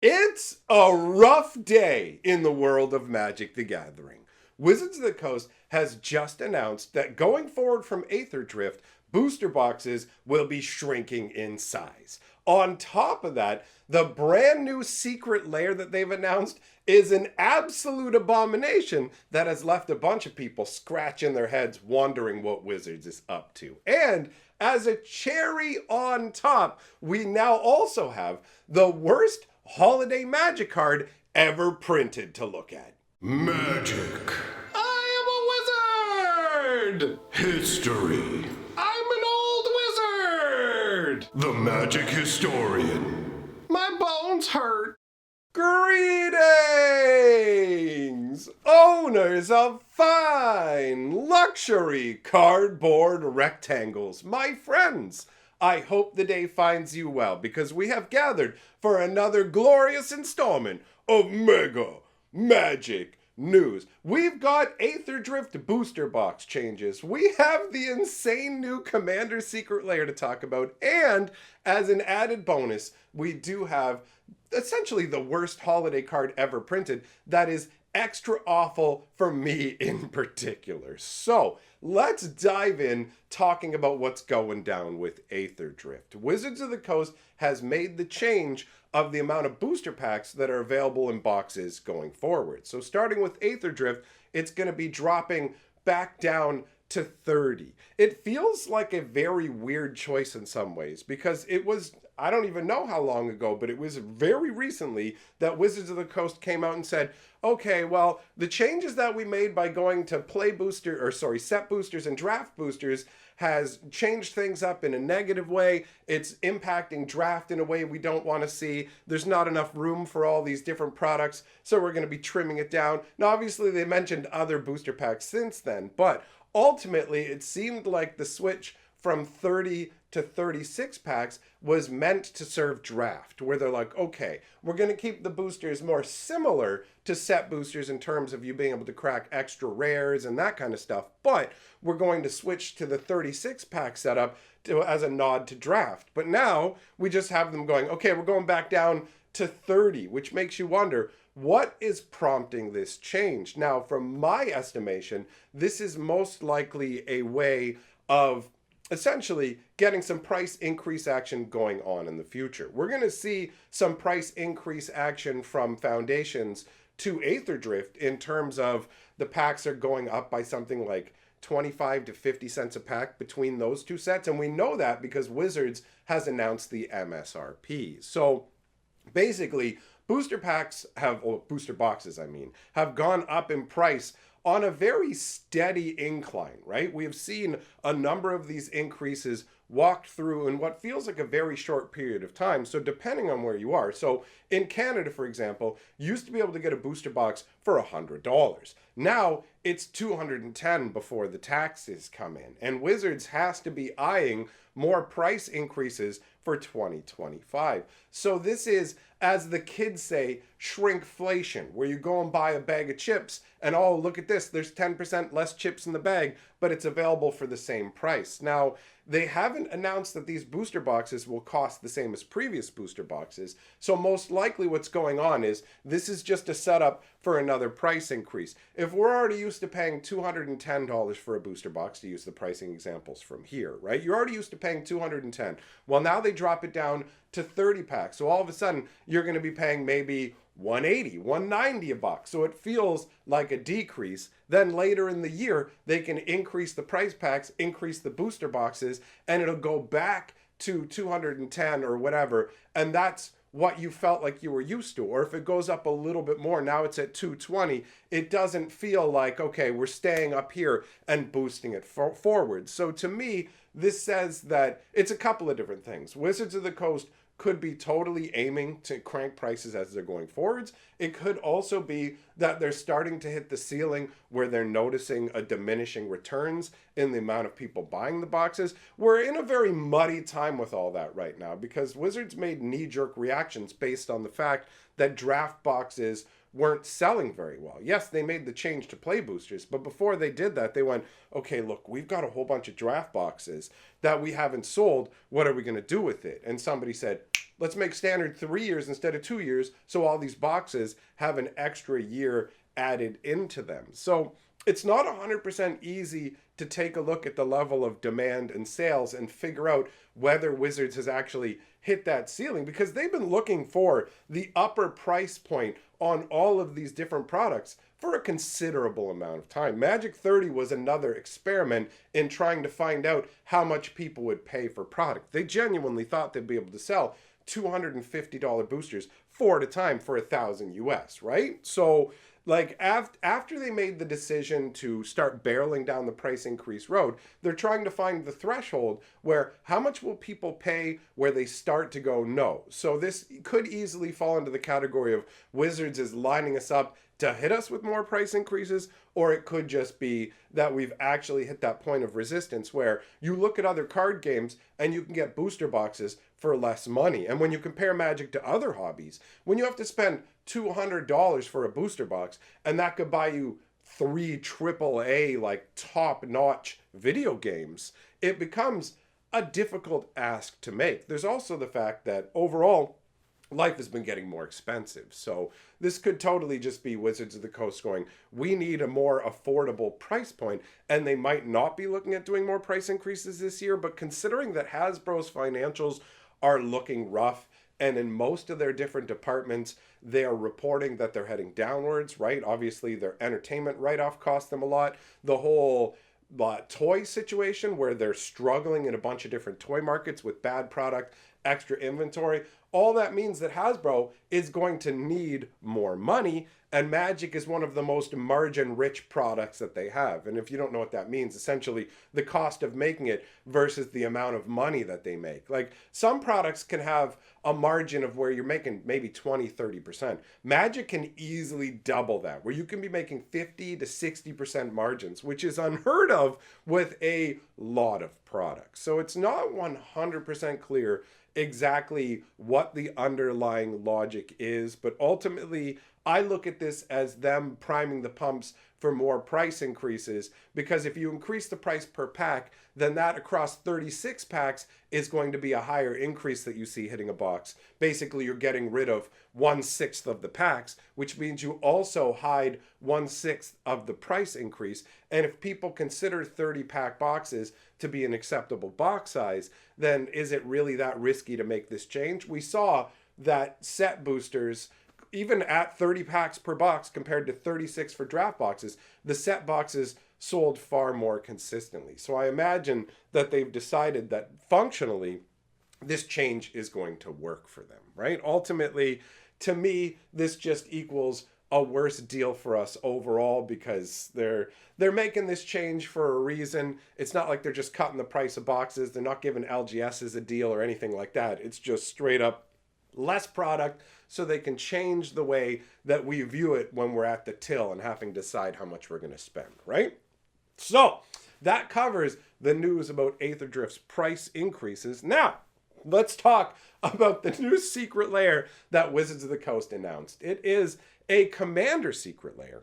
It's a rough day in the world of Magic the Gathering. Wizards of the Coast has just announced that going forward from Aetherdrift, booster boxes will be shrinking in size. On top of that, the brand new secret lair that they've announced is an absolute abomination that has left a bunch of people scratching their heads wondering what Wizards is up to. And as a cherry on top, we now also have the worst holiday magic card ever printed to look at. Magic. I am a wizard! History. I'm an old wizard! The magic historian. My bones hurt. Greetings, owners of fine luxury cardboard rectangles, my friends. I hope the day finds you well because we have gathered for another glorious installment of Mega Magic News. We've got Aetherdrift booster box changes. We have the insane new Commander Secret Lair to talk about. And as an added bonus, we do have essentially the worst holiday card ever printed that is extra awful for me in particular. So let's dive in talking about what's going down with Aetherdrift. Wizards of the Coast has made the change of the amount of booster packs that are available in boxes going forward. So starting with Aetherdrift, it's going to be dropping back down to 30. It feels like a very weird choice in some ways because it was, I don't even know how long ago, but it was very recently that Wizards of the Coast came out and said, okay, well, the changes that we made by going to set boosters and draft boosters has changed things up in a negative way. It's impacting draft in a way we don't want to see. There's not enough room for all these different products, so we're going to be trimming it down. Now, obviously, they mentioned other booster packs since then, but ultimately, it seemed like the switch from 30 to 36 packs was meant to serve draft, where they're like, okay, we're going to keep the boosters more similar to set boosters in terms of you being able to crack extra rares and that kind of stuff, but we're going to switch to the 36 pack setup as a nod to draft. But now we just have them going, okay, we're going back down to 30, which makes you wonder, what is prompting this change? Now, from my estimation, this is most likely a way of essentially getting some price increase action going on in the future. We're going to see some price increase action from Foundations to Aetherdrift in terms of the packs are going up by something like 25 to 50 cents a pack between those two sets. And we know that because Wizards has announced the MSRP. So basically, booster boxes, have gone up in price on a very steady incline, right? We have seen a number of these increases walked through in what feels like a very short period of time. So depending on where you are. So in Canada, for example, you used to be able to get a booster box for $100. Now it's $210 before the taxes come in. And Wizards has to be eyeing more price increases for 2025. So this is, as the kids say, shrinkflation, where you go and buy a bag of chips and, oh, look at this, there's 10% less chips in the bag, but it's available for the same price. Now, they haven't announced that these booster boxes will cost the same as previous booster boxes. So most likely what's going on is this is just a setup for another price increase. If we're already used to paying $210 for a booster box, to use the pricing examples from here, right? You're already used to paying $210. Well, now they drop it down to 30 packs. So all of a sudden, you're going to be paying maybe $180, $190 a box. So it feels like a decrease. Then later in the year, they can increase the price packs, increase the booster boxes, and it'll go back to 210 or whatever. And that's what you felt like you were used to. Or if it goes up a little bit more, now it's at 220, it doesn't feel like, okay, we're staying up here and boosting it forward. So to me, this says that it's a couple of different things. Wizards of the Coast could be totally aiming to crank prices as they're going forwards. It could also be that they're starting to hit the ceiling where they're noticing a diminishing returns in the amount of people buying the boxes. We're in a very muddy time with all that right now because Wizards made knee-jerk reactions based on the fact that draft boxes weren't selling very well. Yes, they made the change to play boosters, but before they did that, they went, okay, look, we've got a whole bunch of draft boxes that we haven't sold. What are we going to do with it? And somebody said, let's make standard 3 years instead of 2 years, so all these boxes have an extra year added into them. So it's not 100% easy to take a look at the level of demand and sales and figure out whether Wizards has actually hit that ceiling, because they've been looking for the upper price point on all of these different products for a considerable amount of time. Magic 30 was another experiment in trying to find out how much people would pay for product. They genuinely thought they'd be able to sell $250 boosters 4 at a time for $1,000 US, right? So like after they made the decision to start barreling down the price increase road, they're trying to find the threshold where how much will people pay where they start to go no. So this could easily fall into the category of Wizards is lining us up to hit us with more price increases, or it could just be that we've actually hit that point of resistance where you look at other card games and you can get booster boxes for less money. And when you compare Magic to other hobbies, when you have to spend $200 for a booster box and that could buy you 3 AAA like top-notch video games, it becomes a difficult ask to make. There's also the fact that overall life has been getting more expensive. So this could totally just be Wizards of the Coast going, we need a more affordable price point, and they might not be looking at doing more price increases this year, but considering that Hasbro's financials are looking rough, and in most of their different departments, they are reporting that they're heading downwards, right? Obviously, their entertainment write-off cost them a lot. The whole toy situation where they're struggling in a bunch of different toy markets with bad product, extra inventory, all that means that Hasbro is going to need more money, and Magic is one of the most margin-rich products that they have. And if you don't know what that means, essentially the cost of making it versus the amount of money that they make. Like some products can have a margin of where you're making maybe 20-30%. Magic can easily double that, where you can be making 50 to 60% margins, which is unheard of with a lot of products. So it's not 100% clear exactly what the underlying logic is, but ultimately I look at this as them priming the pumps for more price increases, because if you increase the price per pack, then that across 36 packs is going to be a higher increase that you see hitting a box. Basically, you're getting rid of 1/6 of the packs, which means you also hide 1/6 of the price increase. And if people consider 30-pack boxes to be an acceptable box size, then is it really that risky to make this change? We saw that set boosters, even at 30 packs per box compared to 36 for draft boxes, the set boxes sold far more consistently. So I imagine that they've decided that functionally this change is going to work for them, right? Ultimately, to me, this just equals a worse deal for us overall, because they're making this change for a reason. It's not like they're just cutting the price of boxes. They're not giving LGSs a deal or anything like that. It's just straight up less product so they can change the way that we view it when we're at the till and having to decide how much we're going to spend, right? So that covers the news about Aetherdrift's price increases. Now, let's talk about the new secret lair that Wizards of the Coast announced. It is a Commander secret lair.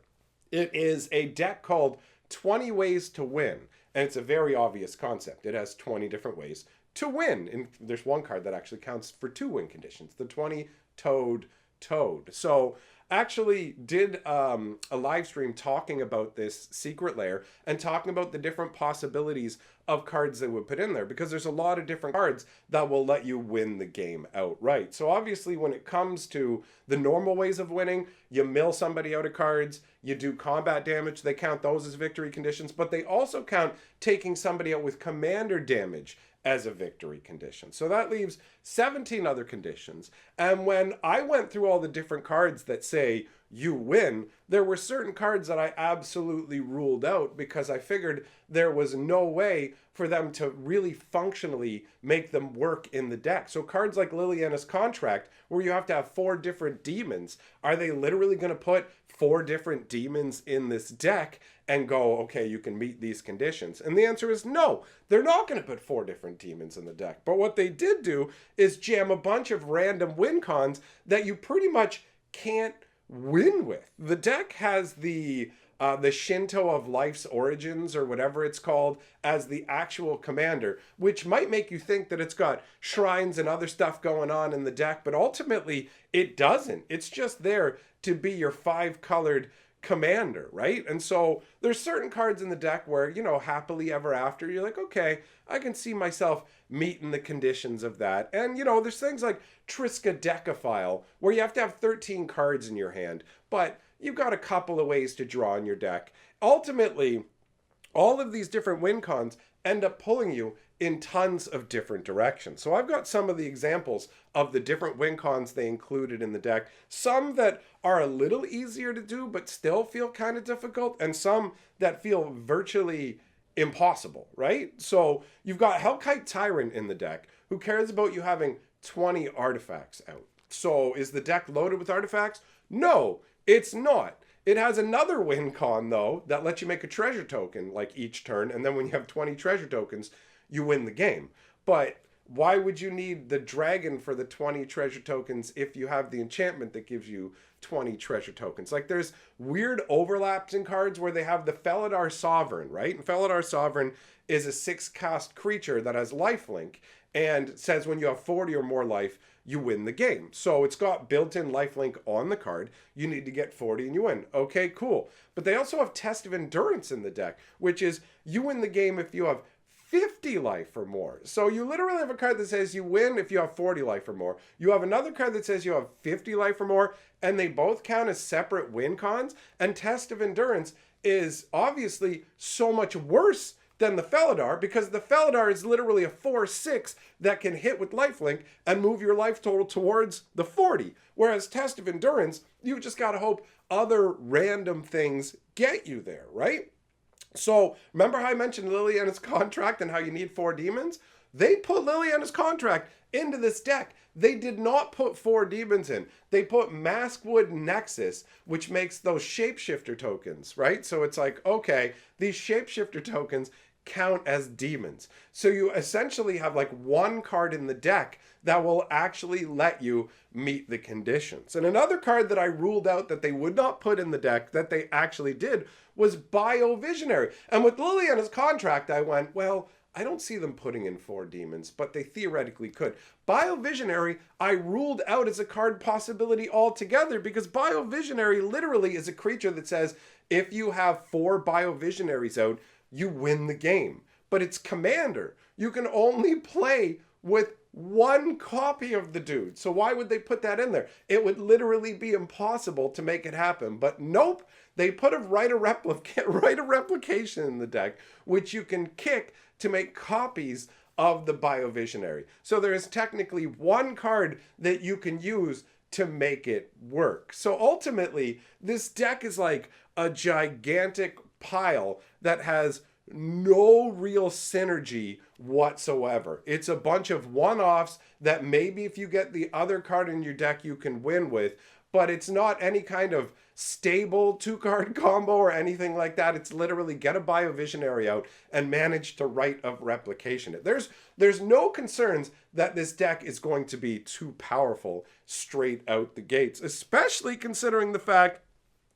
It is a deck called 20 Ways to Win, and it's a very obvious concept. It has 20 different ways to win, and there's one card that actually counts for 2 win conditions, the 20-toed toad. So actually did a live stream talking about this secret lair and talking about the different possibilities of cards they would put in there, because there's a lot of different cards that will let you win the game outright. So obviously when it comes to the normal ways of winning, you mill somebody out of cards, you do combat damage, they count those as victory conditions, but they also count taking somebody out with commander damage as a victory condition. So that leaves 17 other conditions. And when I went through all the different cards that say you win, there were certain cards that I absolutely ruled out, because I figured there was no way for them to really functionally make them work in the deck. So cards like Liliana's Contract, where you have to have 4 different demons, are they literally going to put 4 different demons in this deck and go, okay, you can meet these conditions? And the answer is no, they're not going to put 4 different demons in the deck. But what they did do is jam a bunch of random win cons that you pretty much can't win with. The deck has the the Shinto of Life's Origins or whatever it's called as the actual commander, which might make you think that it's got shrines and other stuff going on in the deck, but ultimately it doesn't. It's just there to be your 5-colored commander, right? And so there's certain cards in the deck where, you know, happily ever after, you're like, okay, I can see myself meeting the conditions of that. And, you know, there's things like Triskaidekaphile, where you have to have 13 cards in your hand, but you've got a couple of ways to draw in your deck. Ultimately, all of these different win cons end up pulling you in tons of different directions. So I've got some of the examples of the different win cons they included in the deck. Some that are a little easier to do but still feel kind of difficult, and some that feel virtually impossible, right? So you've got Hellkite Tyrant in the deck, who cares about you having 20 artifacts out. So is the deck loaded with artifacts? No, it's not. It has another win con, though, that lets you make a treasure token like each turn, and then when you have 20 treasure tokens, you win the game. But why would you need the dragon for the 20 treasure tokens if you have the enchantment that gives you 20 treasure tokens? Like, there's weird overlaps in cards where they have the Felidar Sovereign, right? And Felidar Sovereign is a 6-cost creature that has lifelink and says when you have 40 or more life, you win the game. So it's got built-in lifelink on the card. You need to get 40 and you win. Okay, cool. But they also have Test of Endurance in the deck, which is you win the game if you have 50 life or more. So you literally have a card that says you win if you have 40 life or more. You have another card that says you have 50 life or more, and they both count as separate win cons. And Test of Endurance is obviously so much worse than the Felidar, because the Felidar is literally a 4/6 that can hit with lifelink and move your life total towards the 40. Whereas Test of Endurance, you've just got to hope other random things get you there, right? So remember how I mentioned Liliana's Contract and how you need 4 demons? They put Liliana's Contract into this deck. They did not put 4 demons in. They put Maskwood Nexus, which makes those shapeshifter tokens, right? So it's like, okay, these shapeshifter tokens count as demons. So you essentially have like one card in the deck that will actually let you meet the conditions. And another card that I ruled out that they would not put in the deck that they actually did was Biovisionary. And with Liliana's Contract, I went, well, I don't see them putting in 4 demons, but they theoretically could. Biovisionary, I ruled out as a card possibility altogether, because Biovisionary literally is a creature that says if you have 4 Biovisionaries out, you win the game. But it's commander. You can only play with 1 copy of the dude. So why would they put that in there? It would literally be impossible to make it happen. But nope, they put a right of replication in the deck, which you can kick to make copies of the Biovisionary. So there is technically 1 card that you can use to make it work. So ultimately, this deck is like a gigantic pile that has no real synergy whatsoever. It's a bunch of one-offs that maybe if you get the other card in your deck you can win with, but it's not any kind of stable 2-card combo or anything like that. It's literally get a Biovisionary out and manage to right of replication it. There's no concerns that this deck is going to be too powerful straight out the gates, especially considering the fact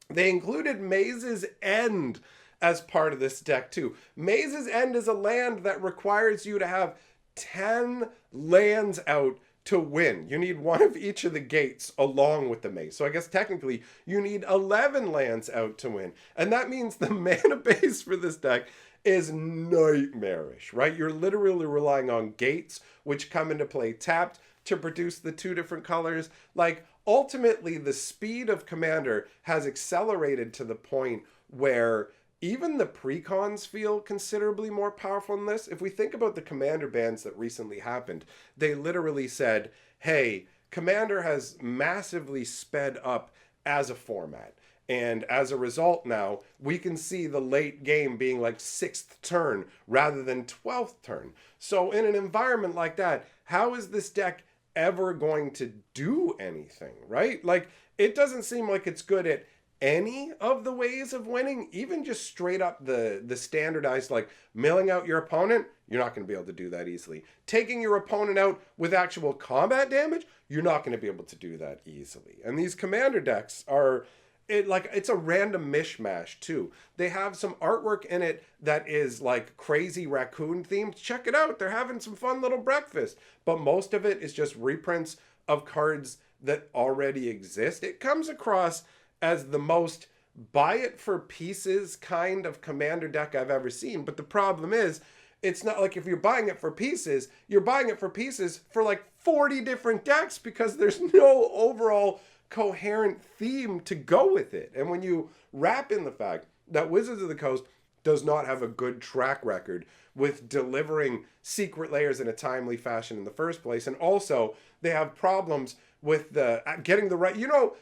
they included Maze's End as part of this deck too. Maze's End is a land that requires you to have 10 lands out to win. You need 1 of each of the gates along with the maze. So I guess technically you need 11 lands out to win. And that means the mana base for this deck is nightmarish, right? You're literally relying on gates, which come into play tapped to produce the 2 different colors. Like, ultimately, the speed of Commander has accelerated to the point where even the precons feel considerably more powerful than this. If we think about the Commander bans that recently happened, they literally said, hey, Commander has massively sped up as a format. And as a result now, we can see the late game being like 6th turn rather than 12th turn. So in an environment like that, how is this deck ever going to do anything, right? Like, it doesn't seem like it's good at any of the ways of winning. Even just straight up the standardized, like milling out your opponent, you're not going to be able to do that easily. Taking your opponent out with actual combat damage, you're not going to be able to do that easily. And these commander decks are it's a random mishmash too. They have some artwork in it that is like crazy raccoon themed. Check it out. They're having some fun little breakfast. But most of it is just reprints of cards that already exist. It comes across as the most buy it for pieces kind of commander deck I've ever seen. But the problem is, it's not like if you're buying it for pieces, you're buying it for pieces for like 40 different decks because there's no overall coherent theme to go with it. And when you wrap in the fact that Wizards of the Coast does not have a good track record with delivering secret layers in a timely fashion in the first place, and also they have problems with the getting the right,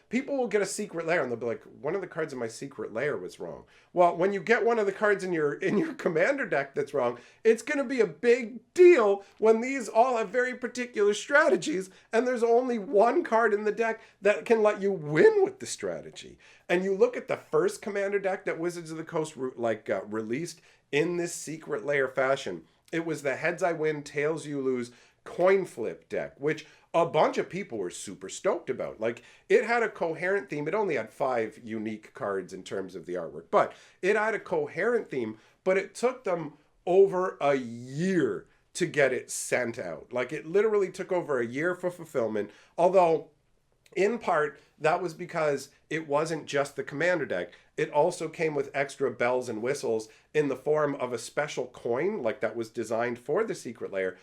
people will get a secret layer and they'll be like, one of the cards in my secret layer was wrong. Well, when you get one of the cards in your commander deck that's wrong, it's going to be a big deal when these all have very particular strategies and there's only one card in the deck that can let you win with the strategy. And you look at the first commander deck that Wizards of the Coast released in this secret layer fashion. It was the Heads I Win, Tails You Lose coin flip deck, which a bunch of people were super stoked about. Like, it had a coherent theme. It only had 5 unique cards in terms of the artwork, but it had a coherent theme, but it took them over a year to get it sent out. Like, it literally took over a year for fulfillment, although in part that was because it wasn't just the commander deck. It also came with extra bells and whistles in the form of a special coin, like that was designed for the secret layer.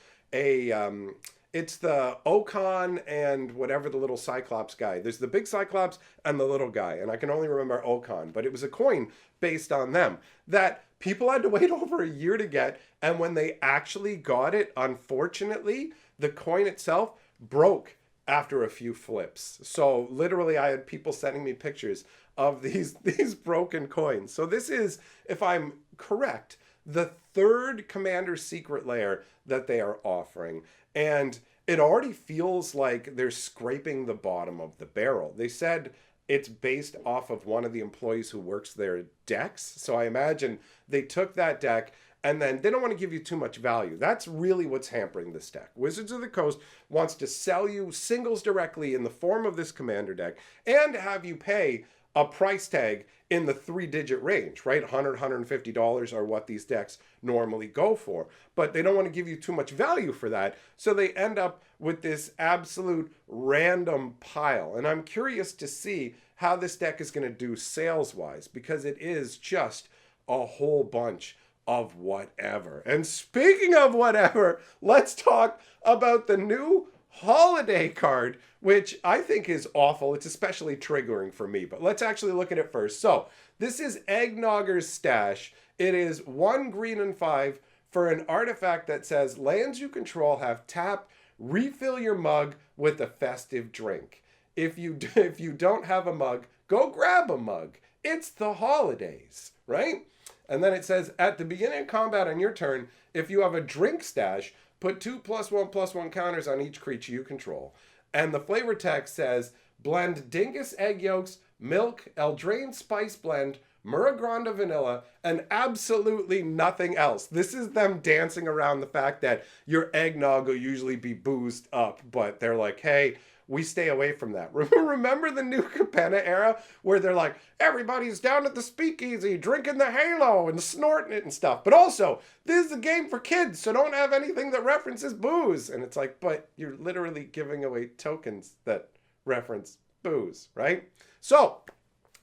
It's the Ocon and whatever the little Cyclops guy. There's the big Cyclops and the little guy, and I can only remember Ocon, but it was a coin based on them that people had to wait over a year to get, and when they actually got it, unfortunately, the coin itself broke after a few flips. So literally I had people sending me pictures of these broken coins. So this is, if I'm correct, the 3rd Commander Secret Layer that they are offering. And it already feels like they're scraping the bottom of the barrel. They said it's based off of one of the employees who works their decks. So I imagine they took that deck and then they don't want to give you too much value. That's really what's hampering this deck. Wizards of the Coast wants to sell you singles directly in the form of this commander deck and have you pay a price tag in the 3-digit range, right? $100, $150 are what these decks normally go for. But they don't want to give you too much value for that. So they end up with this absolute random pile. And I'm curious to see how this deck is going to do sales-wise, because it is just a whole bunch of whatever. And speaking of whatever, let's talk about the new holiday card, which I think is awful. It's especially triggering for me, but let's actually look at it first. So this is Eggnogger's Stash. It is 1 green and 5 for an artifact that says lands you control have tap, refill your mug with a festive drink. If you don't have a mug, go grab a mug. It's the holidays, right? And then it says at the beginning of combat on your turn, if you have a drink stash, put 2 +1/+1 counters on each creature you control. And the flavor text says, blend Dingus egg yolks, milk, Eldraine spice blend, Muragranda vanilla, and absolutely nothing else. This is them dancing around the fact that your eggnog will usually be boozed up, but they're like, hey, we stay away from that. Remember the new Capenna era where they're like, everybody's down at the speakeasy drinking the Halo and snorting it and stuff. But also, this is a game for kids, so don't have anything that references booze. And it's like, but you're literally giving away tokens that reference booze, right? So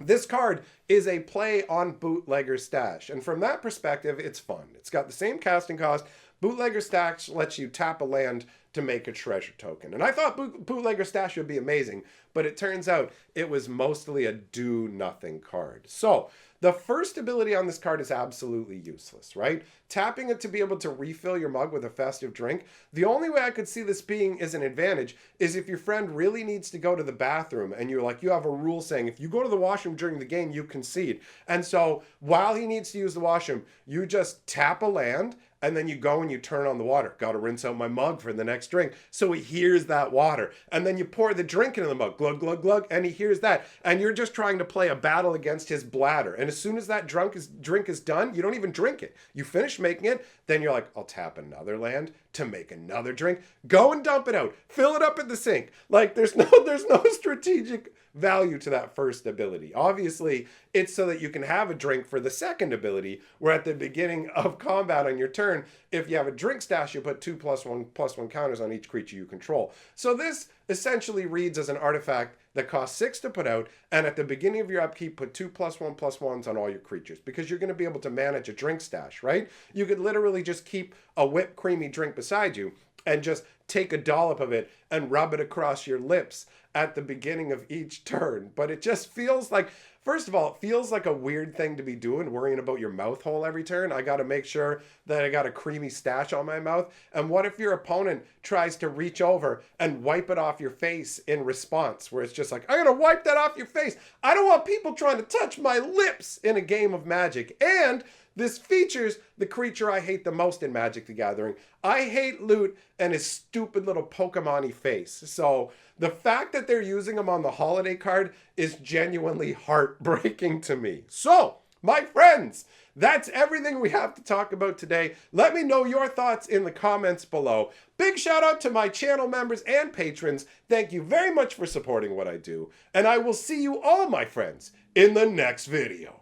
this card is a play on Bootlegger Stash. And from that perspective, it's fun. It's got the same casting cost. Bootlegger Stash lets you tap a land to make a treasure token. And I thought Bootlegger Stash would be amazing, but it turns out it was mostly a do-nothing card. So the first ability on this card is absolutely useless, right? Tapping it to be able to refill your mug with a festive drink. The only way I could see this being as an advantage is if your friend really needs to go to the bathroom and you're like, you have a rule saying if you go to the washroom during the game, you concede. And so while he needs to use the washroom, you just tap a land and then you go and you turn on the water. Got to rinse out my mug for the next drink. So he hears that water. And then you pour the drink into the mug. Glug, glug, glug. And he hears that. And you're just trying to play a battle against his bladder. And as soon as that drink is done, you don't even drink it. You finish making it. Then you're like, I'll tap another land to make another drink. Go and dump it out. Fill it up in the sink. Like there's no strategic value to that first ability. Obviously, it's so that you can have a drink for the second ability, where at the beginning of combat on your turn, if you have a drink stash, you put 2+1/+1 counters on each creature you control. So this essentially reads as an artifact that costs 6 to put out, and at the beginning of your upkeep, put 2+1/+1s on all your creatures, because you're going to be able to manage a drink stash, right? You could literally just keep a whipped creamy drink beside you and just take a dollop of it and rub it across your lips at the beginning of each turn. But it just feels like, first of all, it feels like a weird thing to be doing, worrying about your mouth hole every turn. I got to make sure that I got a creamy stash on my mouth. And what if your opponent tries to reach over and wipe it off your face in response, where it's just like, I'm going to wipe that off your face. I don't want people trying to touch my lips in a game of Magic. And this features the creature I hate the most in Magic the Gathering. I hate Loot and his stupid little Pokemon-y face. So the fact that they're using him on the holiday card is genuinely heartbreaking to me. So, my friends, that's everything we have to talk about today. Let me know your thoughts in the comments below. Big shout out to my channel members and patrons. Thank you very much for supporting what I do. And I will see you all, my friends, in the next video.